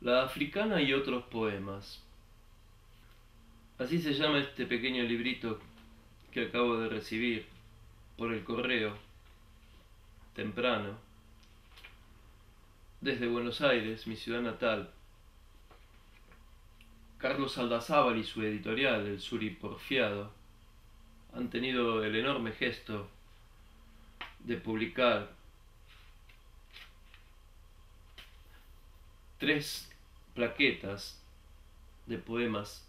La africana y otros poemas. Así se llama este pequeño librito que acabo de recibir por el correo, temprano, desde Buenos Aires, mi ciudad natal. Carlos Aldazábal y su editorial, el Suri Porfiado, han tenido el enorme gesto de publicar 3 plaquetas de poemas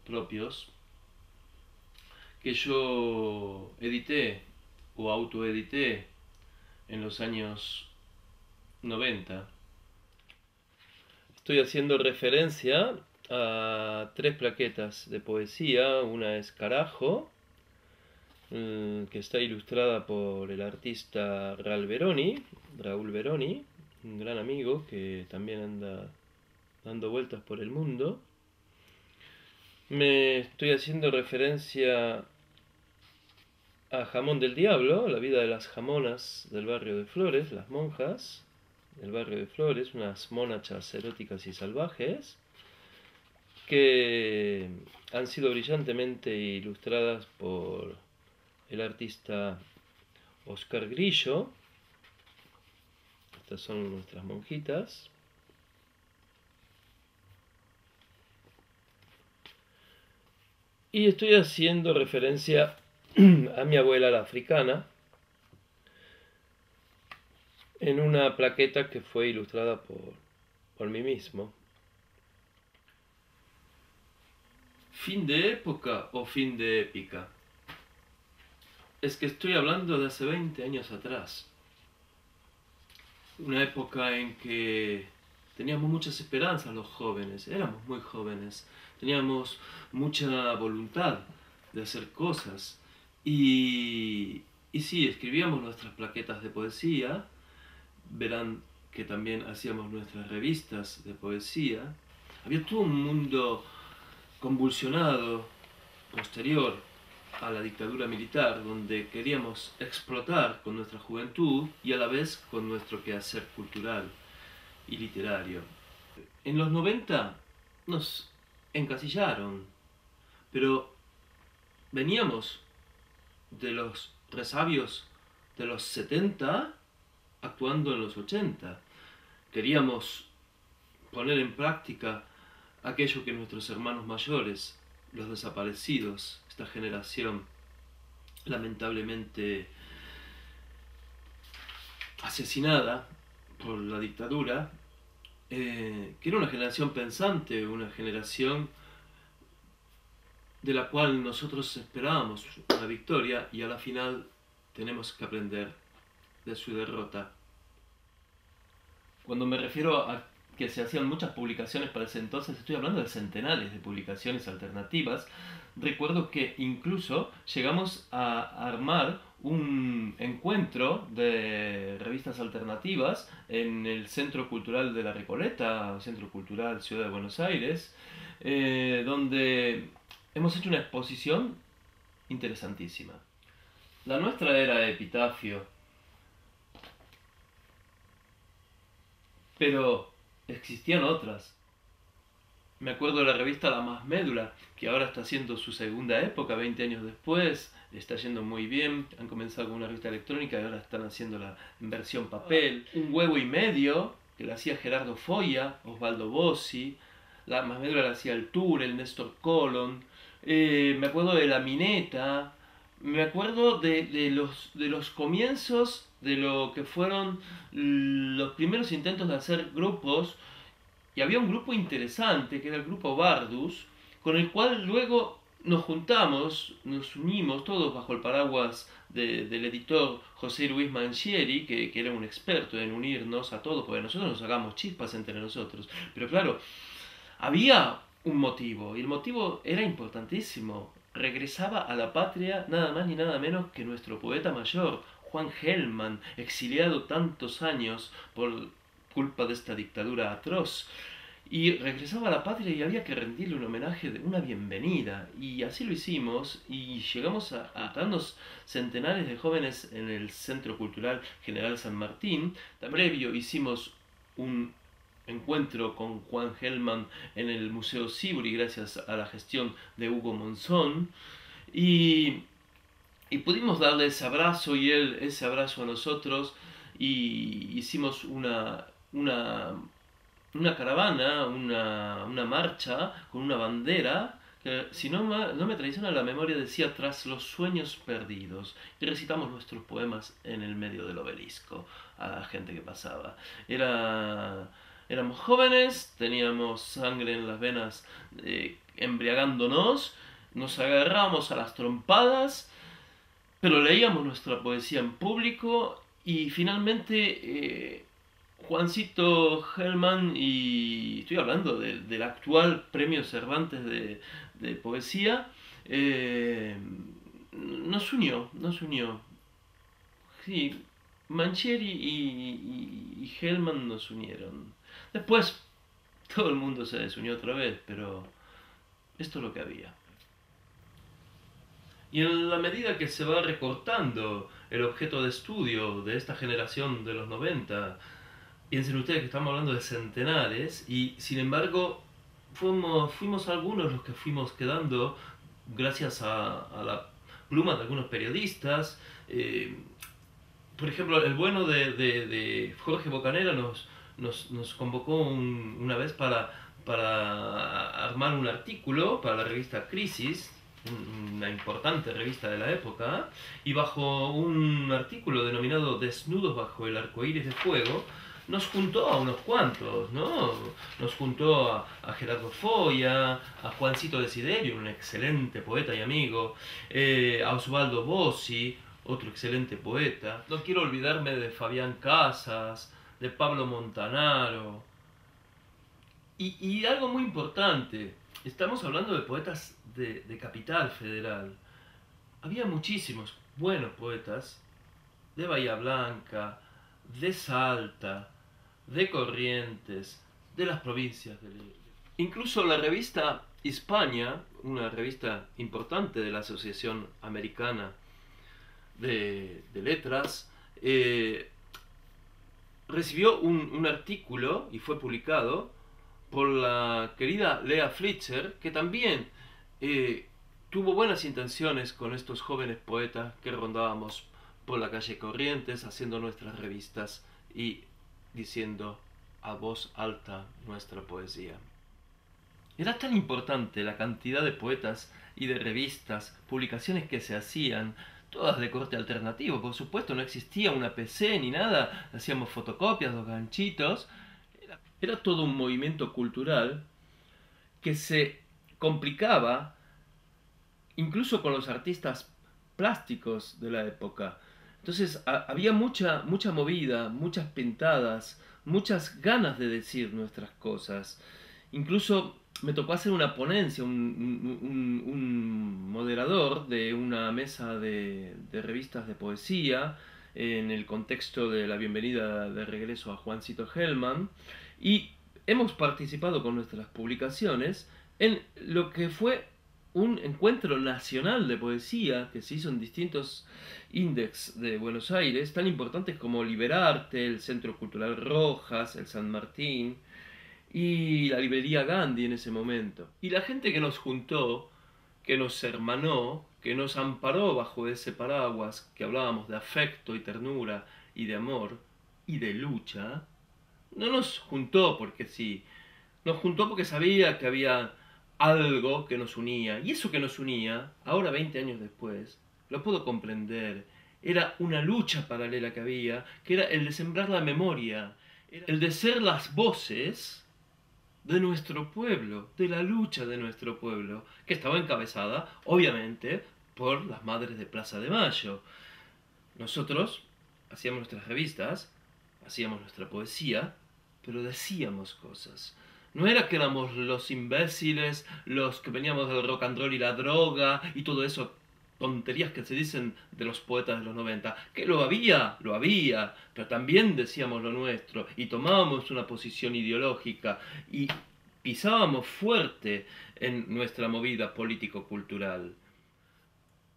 propios que yo edité o autoedité en los años 90. Estoy haciendo referencia a 3 plaquetas de poesía. Una es Carajo, que está ilustrada por el artista Raúl Veroni, un gran amigo que también anda dando vueltas por el mundo. Me estoy haciendo referencia a Jamón del Diablo, la vida de las jamonas del barrio de Flores, las monjas del barrio de Flores, unas monachas eróticas y salvajes, que han sido brillantemente ilustradas por el artista Oscar Grillo. Estas son nuestras monjitas. Y estoy haciendo referencia a mi abuela la africana en una plaqueta que fue ilustrada por mí mismo. ¿Fin de época o fin de épica? Es que estoy hablando de hace 20 años atrás. Una época en que teníamos muchas esperanzas los jóvenes, éramos muy jóvenes, teníamos mucha voluntad de hacer cosas. Y sí, escribíamos nuestras plaquetas de poesía, verán que también hacíamos nuestras revistas de poesía. Había todo un mundo convulsionado posterior a la dictadura militar, donde queríamos explotar con nuestra juventud y a la vez con nuestro quehacer cultural y literario. En los 90 nos encasillaron, pero veníamos de los resabios de los 70 actuando en los 80. Queríamos poner en práctica aquello que nuestros hermanos mayores, los desaparecidos, esta generación lamentablemente asesinada por la dictadura, que era una generación pensante, una generación de la cual nosotros esperábamos una victoria, y a la final tenemos que aprender de su derrota. Cuando me refiero a que se hacían muchas publicaciones para ese entonces, estoy hablando de centenares de publicaciones alternativas. Recuerdo que incluso llegamos a armar un encuentro de revistas alternativas en el Centro Cultural de la Recoleta, Centro Cultural Ciudad de Buenos Aires, donde hemos hecho una exposición interesantísima. La nuestra era Epitafio, pero existían otras. Me acuerdo de la revista La Más Médula, que ahora está haciendo su segunda época, 20 años después, está yendo muy bien. Han comenzado con una revista electrónica y ahora están haciéndola en versión papel. Un huevo y medio, que la hacía Gerardo Foya, Osvaldo Bossi. La Más Médula la hacía el Tour, el Néstor Colón. Me acuerdo de La Mineta. Me acuerdo de los comienzos de lo que fueron los primeros intentos de hacer grupos, y había un grupo interesante que era el grupo Bardus, con el cual luego nos juntamos, nos unimos todos bajo el paraguas del editor José Luis Manchieri, que era un experto en unirnos a todos, porque nosotros nos hagamos chispas entre nosotros. Pero claro, había un motivo, y el motivo era importantísimo. Regresaba a la patria nada más ni nada menos que nuestro poeta mayor, Juan Gelman, exiliado tantos años por culpa de esta dictadura atroz. Y regresaba a la patria y había que rendirle un homenaje, una bienvenida. Y así lo hicimos, y llegamos a darnos centenares de jóvenes en el Centro Cultural General San Martín. Previo hicimos un encuentro con Juan Gelman en el Museo Sibori gracias a la gestión de Hugo Monzón y, y pudimos darle ese abrazo y él ese abrazo a nosotros y hicimos una caravana, una marcha con una bandera que, si no me traiciona la memoria, decía "Tras los sueños perdidos", y recitamos nuestros poemas en el medio del obelisco a la gente que pasaba. Éramos jóvenes, teníamos sangre en las venas, embriagándonos, nos agarrábamos a las trompadas, pero leíamos nuestra poesía en público y finalmente Juancito Gelman, y estoy hablando del actual Premio Cervantes de poesía, nos unió. Sí, Mancheri y Gelman nos unieron. Después todo el mundo se desunió otra vez, pero esto es lo que había. Y en la medida que se va recortando el objeto de estudio de esta generación de los 90, piensen ustedes que estamos hablando de centenares y sin embargo fuimos algunos los que fuimos quedando gracias a la pluma de algunos periodistas. Por ejemplo, el bueno de Jorge Bocanera nos convocó una vez para armar un artículo para la revista Crisis, una importante revista de la época, y bajo un artículo denominado Desnudos bajo el arcoíris de fuego, nos juntó a unos cuantos, ¿no? Nos juntó a Gerardo Foya, a Juancito Desiderio, un excelente poeta y amigo, a Osvaldo Bossi, otro excelente poeta. No quiero olvidarme de Fabián Casas, de Pablo Montanaro. Y algo muy importante, estamos hablando de poetas de Capital Federal. Había muchísimos buenos poetas de Bahía Blanca, de Salta, de Corrientes, de las provincias incluso la revista Hispania, una revista importante de la Asociación Americana de Letras, recibió un artículo y fue publicado por la querida Lea Fletcher, que también tuvo buenas intenciones con estos jóvenes poetas que rondábamos por la calle Corrientes haciendo nuestras revistas y diciendo a voz alta nuestra poesía. Era tan importante la cantidad de poetas y de revistas, publicaciones que se hacían, todas de corte alternativo. Por supuesto, no existía una PC ni nada, hacíamos fotocopias, los ganchitos. Era todo un movimiento cultural que se complicaba incluso con los artistas plásticos de la época. Entonces había mucha movida, muchas pintadas, muchas ganas de decir nuestras cosas. Incluso me tocó hacer una ponencia, un moderador de una mesa de revistas de poesía en el contexto de la bienvenida de regreso a Juancito Gelman, y hemos participado con nuestras publicaciones en lo que fue un encuentro nacional de poesía que se hizo en distintos índex de Buenos Aires, tan importantes como Liberarte, el Centro Cultural Rojas, el San Martín y la librería Gandhi en ese momento. Y la gente que nos juntó, que nos hermanó, que nos amparó bajo ese paraguas que hablábamos de afecto y ternura y de amor y de lucha, no nos juntó porque sí, nos juntó porque sabía que había algo que nos unía. Y eso que nos unía, ahora 20 años después, lo puedo comprender. Era una lucha paralela que había, que era el de sembrar la memoria, el de ser las voces de nuestro pueblo, de la lucha de nuestro pueblo, que estaba encabezada, obviamente, por las madres de Plaza de Mayo. Nosotros hacíamos nuestras revistas, hacíamos nuestra poesía, pero decíamos cosas. No era que éramos los imbéciles, los que veníamos del rock and roll y la droga y todo eso, tonterías que se dicen de los poetas de los 90. Que lo había, pero también decíamos lo nuestro y tomábamos una posición ideológica y pisábamos fuerte en nuestra movida político-cultural.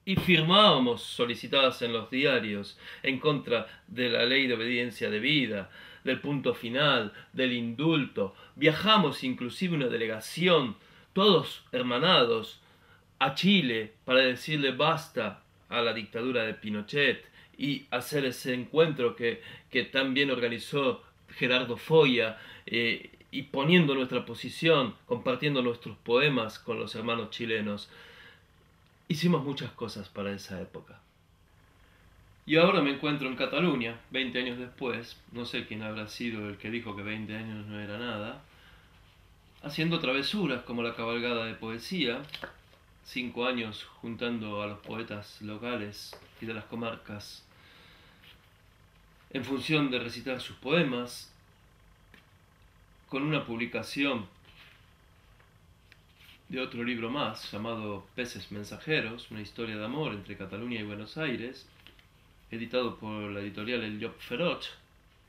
Y firmábamos solicitadas en los diarios en contra de la ley de obediencia debida, del punto final, del indulto. Viajamos inclusive una delegación, todos hermanados, a Chile para decirle basta a la dictadura de Pinochet y hacer ese encuentro que también organizó Gerardo Foya, y poniendo nuestra posición, compartiendo nuestros poemas con los hermanos chilenos. Hicimos muchas cosas para esa época. Y ahora me encuentro en Cataluña, 20 años después, no sé quién habrá sido el que dijo que 20 años no era nada, haciendo travesuras como la cabalgada de poesía, 5 años juntando a los poetas locales y de las comarcas en función de recitar sus poemas, con una publicación de otro libro más llamado Peces Mensajeros, una historia de amor entre Cataluña y Buenos Aires, editado por la editorial El Llop Feroch,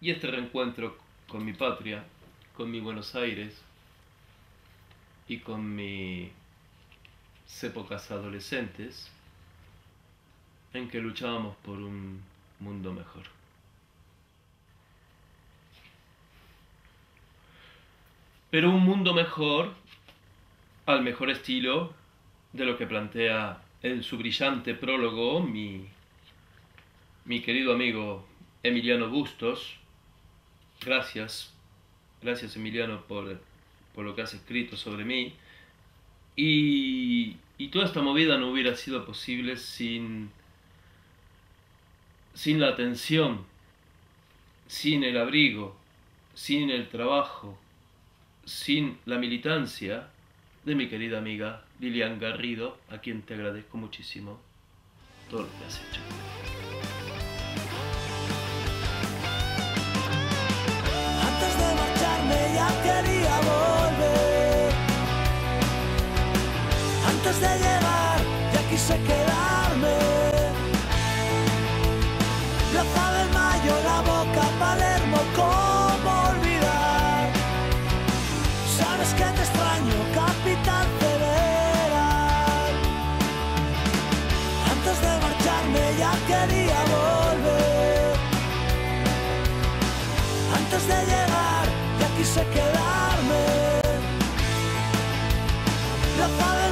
y este reencuentro con mi patria, con mi Buenos Aires y con mis épocas adolescentes en que luchábamos por un mundo mejor. Pero un mundo mejor al mejor estilo de lo que plantea en su brillante prólogo mi querido amigo Emiliano Bustos. Gracias Emiliano por lo que has escrito sobre mí. Y toda esta movida no hubiera sido posible sin la atención, sin el abrigo, sin el trabajo, sin la militancia de mi querida amiga Lilian Garrido, a quien te agradezco muchísimo todo lo que has hecho. Antes de marcharme ya quería volver. Antes de llegar ya quise quedarme. Plaza de Mayo, La Boca, Palermo, ¿cómo olvidar? Sabes que te extraño, Capital Federal. Antes de marcharme ya quería volver. Antes de llegar ya quise quedarme. Plaza de